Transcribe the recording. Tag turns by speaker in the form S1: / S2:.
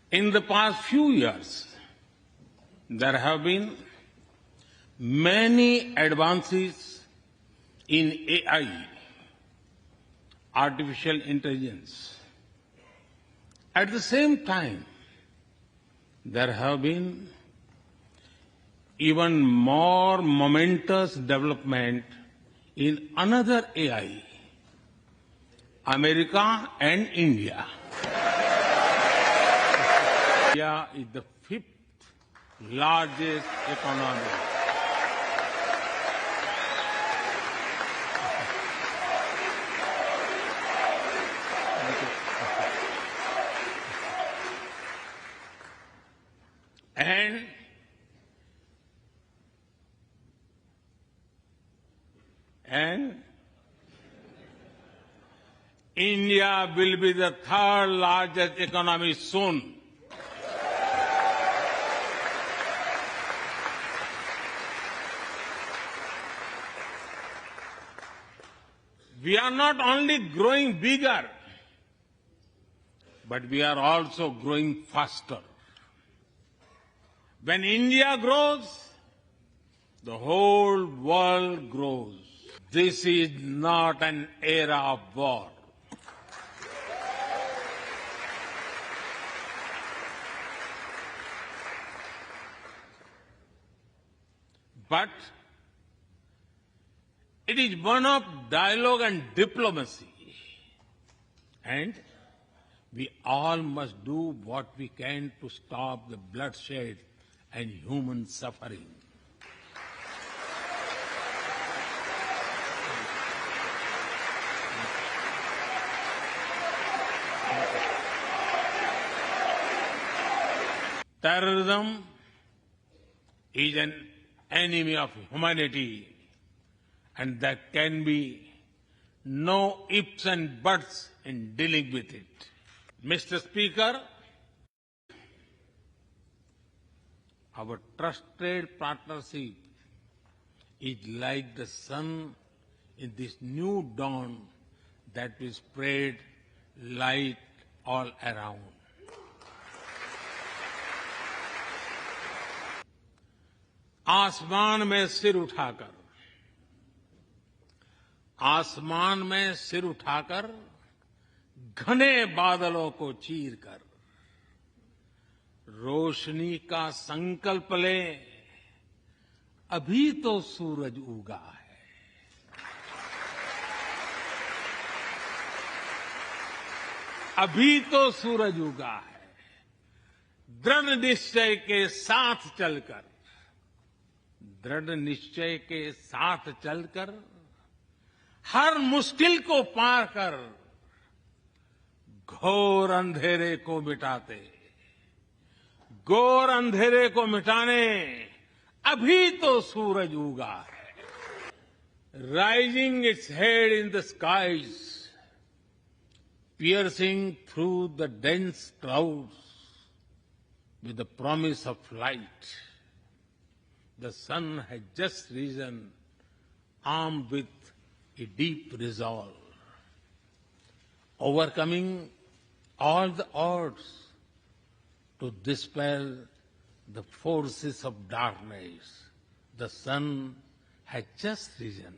S1: In the past few years, there have been many advances in AI, artificial intelligence. At the same time, there have been even more momentous development in another AI, America and India. India is the fifth largest economy. And India will be the third largest economy soon. We are not only growing bigger, but we are also growing faster. When India grows, the whole world grows. This is not an era of war. But it is one of dialogue and diplomacy. And we all must do what we can to stop the bloodshed and human suffering. Terrorism is an enemy of humanity, and there can be no ifs and buts in dealing with it. Mr. Speaker, our trusted partnership is like the sun in this new dawn that will spread light all around. आसमान में सिर उठाकर घने बादलों को चीरकर रोशनी का संकल्प ले, अभी तो सूरज उगा है। अभी तो सूरज उगा है। दृढ़ निश्चय के साथ चलकर हर मुश्किल को पार कर घोर अंधेरे को मिटाने अभी तो सूरज उगा है। Rising its head in the skies, piercing through the dense clouds with the promise of light. The sun has just risen, armed with a deep resolve, overcoming all the odds to dispel the forces of darkness. The sun has just risen.